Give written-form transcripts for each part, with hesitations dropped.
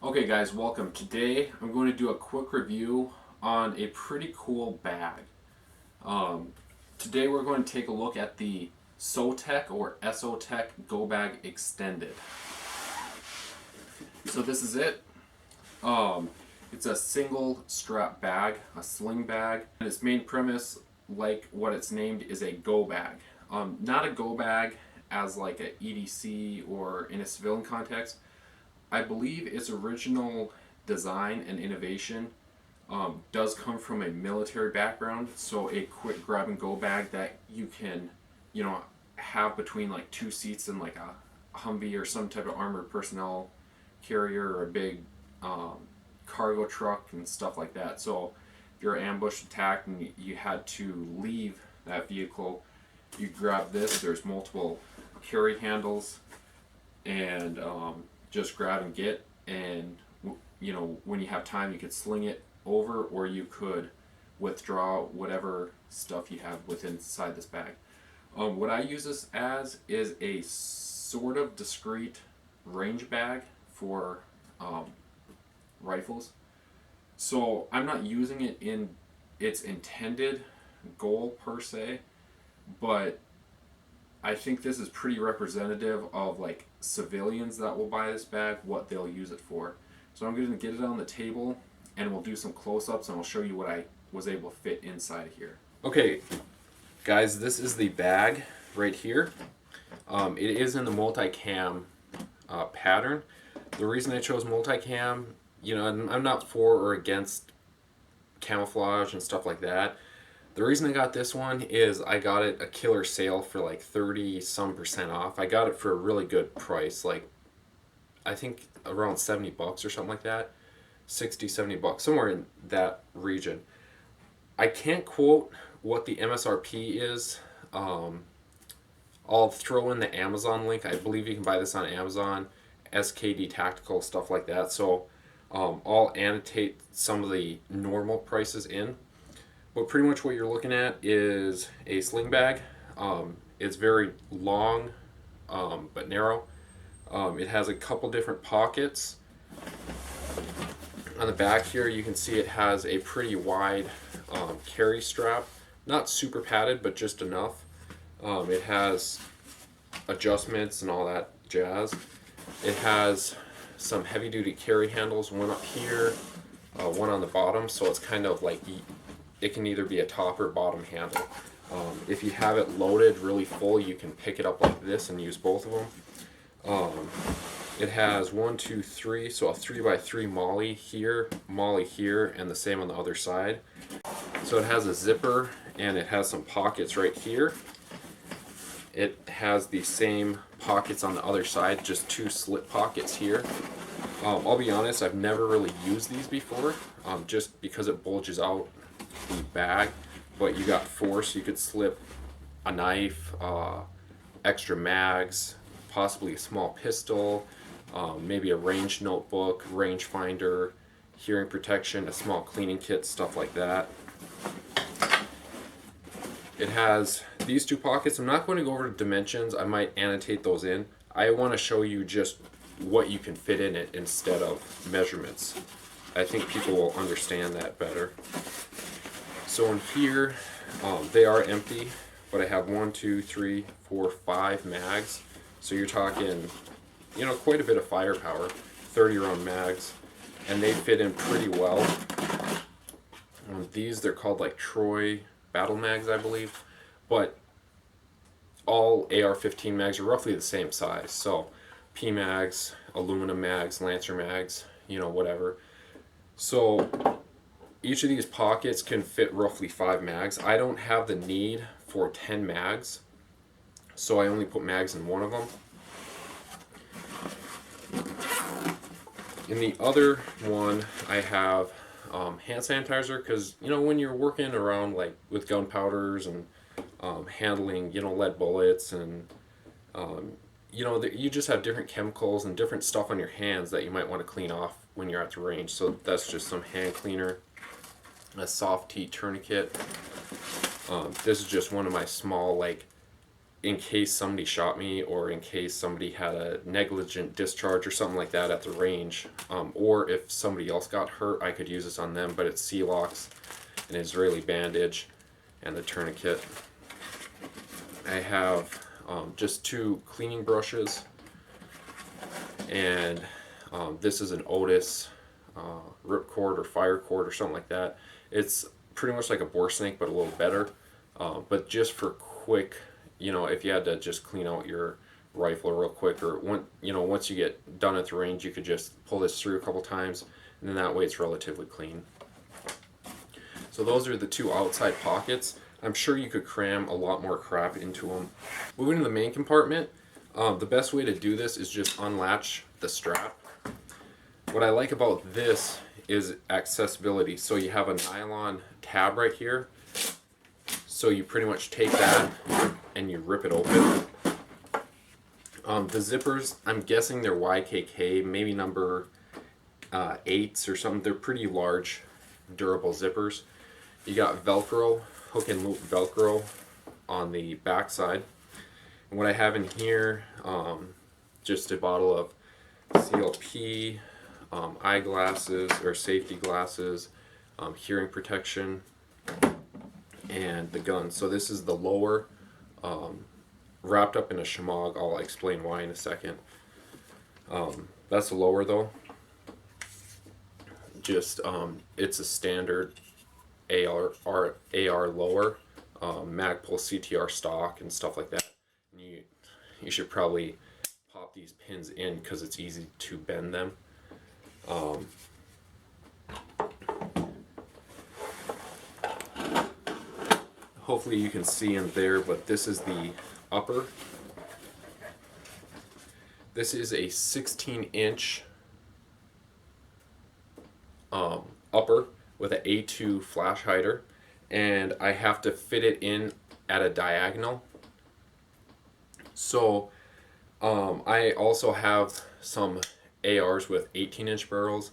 Okay guys, welcome. Today I'm going to do a quick review on a pretty cool bag. Um, Today we're going to take a look at the SOTech or SOTech Go Bag Extended. So this is it. It's a single strap bag, a sling bag. And its main premise, like what it's named, is a go bag. Not a go bag as like a EDC or in a civilian context. I believe its original design and innovation does come from a military background, so a quick grab and go bag that you can, have between like two seats in like a Humvee or some type of armored personnel carrier or a big cargo truck and stuff like that. So if you're ambushed, attacked, and you had to leave that vehicle, you grab this. There's multiple carry handles, and just grab and get, and when you have time you could sling it over, or you could withdraw whatever stuff you have within inside this bag. What I use this as is a sort of discreet range bag for rifles. So I'm not using it in its intended goal per se, but I think this is pretty representative of like civilians that will buy this bag, what they'll use it for. So I'm going to get it on the table and we'll do some close-ups and I'll show you what I was able to fit inside of here. Okay guys, this is the bag right here. It is in the multicam pattern. The reason I chose multicam, I'm not for or against camouflage and stuff like that. The reason I got this one is I got it a killer sale for like 30% off. I got it for a really good price, like I think around 70 bucks or something like that. 60, 70 bucks, somewhere in that region. I can't quote what the MSRP is. I'll throw in the Amazon link. I believe you can buy this on Amazon, SKD Tactical, stuff like that. So I'll annotate some of the normal prices in. But pretty much what you're looking at is a sling bag. It's very long but narrow. It has a couple different pockets. On the back here you can see it has a pretty wide carry strap. Not super padded, but just enough. It has adjustments and all that jazz. It has some heavy duty carry handles, one up here, one on the bottom, so it's kind of like it can either be a top or bottom handle. If you have it loaded really full, you can pick it up like this and use both of them. It has 1, 2, 3, so a 3x3 molly here, and the same on the other side. So it has a zipper and it has some pockets right here. It has the same pockets on the other side, just two slit pockets here. I'll be honest, I've never really used these before, just because it bulges out the bag, but you got four, so you could slip a knife, extra mags, possibly a small pistol, maybe a range notebook, range finder, hearing protection, a small cleaning kit, stuff like that. It has these two pockets. I'm not going to go over the dimensions. I might annotate those in. I want to show you just what you can fit in it instead of measurements. I think people will understand that better. So in here, they are empty, but I have 1, 2, 3, 4, 5 mags. So you're talking, quite a bit of firepower, 30 round mags, and they fit in pretty well. These, they're called like Troy battle mags, I believe, but all AR-15 mags are roughly the same size. So P mags, aluminum mags, Lancer mags, whatever. So each of these pockets can fit roughly 5 mags. I don't have the need for 10 mags, so I only put mags in one of them. In the other one, I have hand sanitizer, because when you're working around like with gunpowders and handling lead bullets, and you just have different chemicals and different stuff on your hands that you might want to clean off when you're at the range. So that's just some hand cleaner, a soft T tourniquet. This is just one of my small like in case somebody shot me, or in case somebody had a negligent discharge or something like that at the range, or if somebody else got hurt, I could use this on them. But it's C-locks, an Israeli bandage, and the tourniquet. I have just 2 cleaning brushes, and this is an Otis ripcord or fire cord or something like that. It's pretty much like a bore snake, but a little better. But just for quick, if you had to just clean out your rifle real quick, or once you get done at the range, you could just pull this through a couple times, and then that way it's relatively clean. So those are the 2 outside pockets. I'm sure you could cram a lot more crap into them. Moving to the main compartment, the best way to do this is just unlatch the strap. What I like about this is accessibility. So you have a nylon tab right here. So you pretty much take that and you rip it open. The zippers, I'm guessing they're YKK, maybe number 8s or something. They're pretty large, durable zippers. You got Velcro, hook and loop Velcro on the back side. And what I have in here, just a bottle of CLP, eyeglasses or safety glasses, hearing protection, and the gun. So this is the lower, wrapped up in a shemagh. I'll explain why in a second. That's the lower though. Just it's a standard AR lower, Magpul CTR stock and stuff like that. And you should probably pop these pins in because it's easy to bend them. Hopefully you can see in there, but this is the upper. This is a 16-inch upper with an A2 flash hider, and I have to fit it in at a diagonal. So I also have some ARs with 18-inch barrels,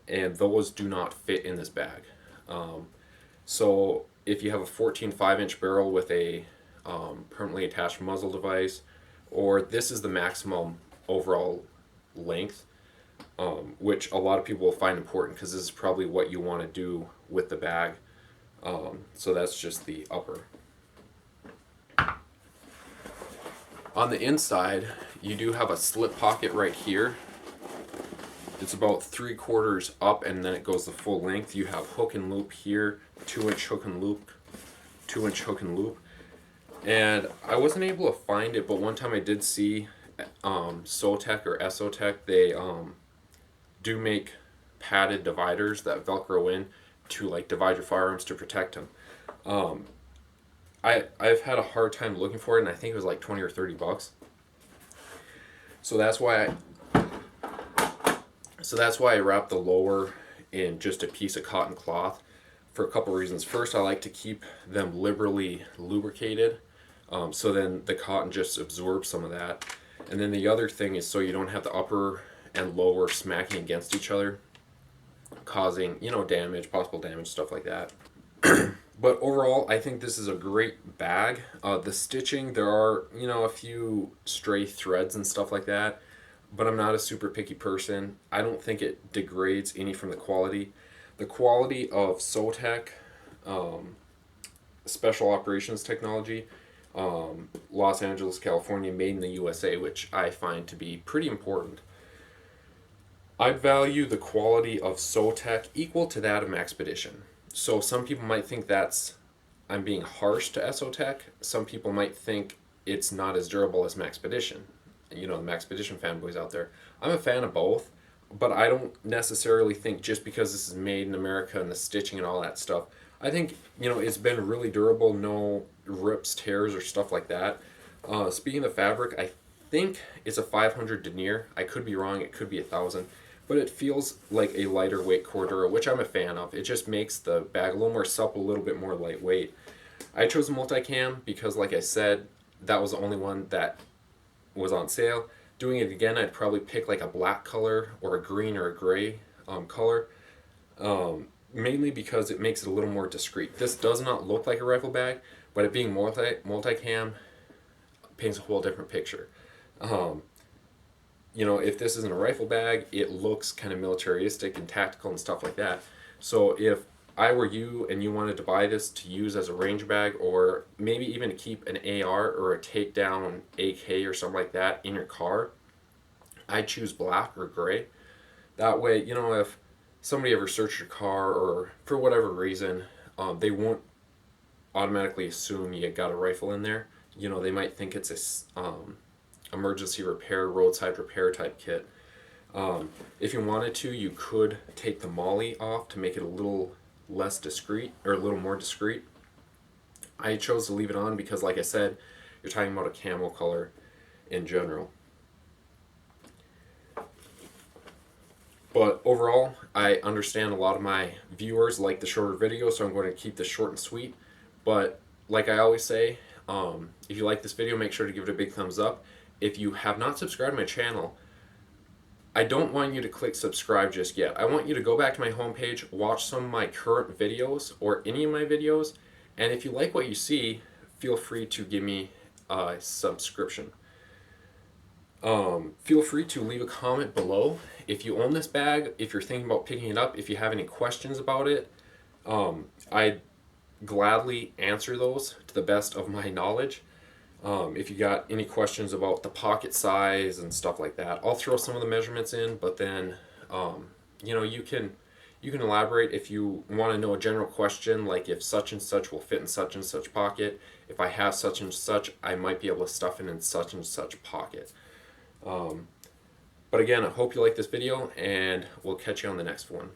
and those do not fit in this bag. So if you have a 14 5-inch barrel with a permanently attached muzzle device, or this is the maximum overall length, which a lot of people will find important because this is probably what you want to do with the bag. So that's just the upper. On the inside, you do have a slip pocket right here. It's about 3/4 up, and then it goes the full length. You have hook and loop here, 2-inch hook and loop, 2-inch hook and loop. And I wasn't able to find it, but one time I did see SOTech or SOTech, they do make padded dividers that Velcro in to like divide your firearms to protect them. I've had a hard time looking for it, and I think it was like 20 or 30 bucks. So that's why I wrapped the lower in just a piece of cotton cloth for a couple reasons. First, I like to keep them liberally lubricated, so then the cotton just absorbs some of that. And then the other thing is so you don't have the upper and lower smacking against each other, causing, damage, possible damage, stuff like that. But overall, I think this is a great bag. The stitching, there are, a few stray threads and stuff like that, but I'm not a super picky person. I don't think it degrades any from the quality. The quality of SOTech, Special Operations Technology, Los Angeles, California, made in the USA, which I find to be pretty important. I value the quality of SOTech equal to that of Maxpedition. So some people might think I'm being harsh to SOTech. Some people might think it's not as durable as Maxpedition. The Maxpedition fanboys out there. I'm a fan of both, but I don't necessarily think just because this is made in America and the stitching and all that stuff, I think, it's been really durable, no rips, tears, or stuff like that. Speaking of fabric, I think it's a 500 denier. I could be wrong, it could be 1,000. But it feels like a lighter weight Cordura, which I'm a fan of. It just makes the bag a little more supple, a little bit more lightweight. I chose a multicam because, like I said, that was the only one that was on sale. Doing it again, I'd probably pick like a black color or a green or a gray color, mainly because it makes it a little more discreet. This does not look like a rifle bag, but it being multicam, paints a whole different picture. You know, if this isn't a rifle bag, it looks kind of militaristic and tactical and stuff like that. So if I were you and you wanted to buy this to use as a range bag, or maybe even to keep an AR or a takedown AK or something like that in your car, I'd choose black or gray. That way, you know, if somebody ever searched your car or for whatever reason, they won't automatically assume you got a rifle in there. You know, they might think it's a emergency repair, roadside repair type kit. If you wanted to, you could take the molly off to make it a little less discreet, or a little more discreet. I chose to leave it on because, like I said, you're talking about a camel color in general. But overall, I understand a lot of my viewers like the shorter videos, so I'm going to keep this short and sweet. But like I always say, if you like this video, make sure to give it a big thumbs up. If you have not subscribed to my channel, I don't want you to click subscribe just yet. I want you to go back to my homepage, watch some of my current videos or any of my videos, and if you like what you see, feel free to give me a subscription. Feel free to leave a comment below. If you own this bag, if you're thinking about picking it up, if you have any questions about it, I'd gladly answer those to the best of my knowledge. If you got any questions about the pocket size and stuff like that, I'll throw some of the measurements in, but then you know, you can elaborate if you want to know a general question, like if such and such will fit in such and such pocket. If I have such and such, I might be able to stuff it in such and such pocket. But again, I hope you like this video, and we'll catch you on the next one.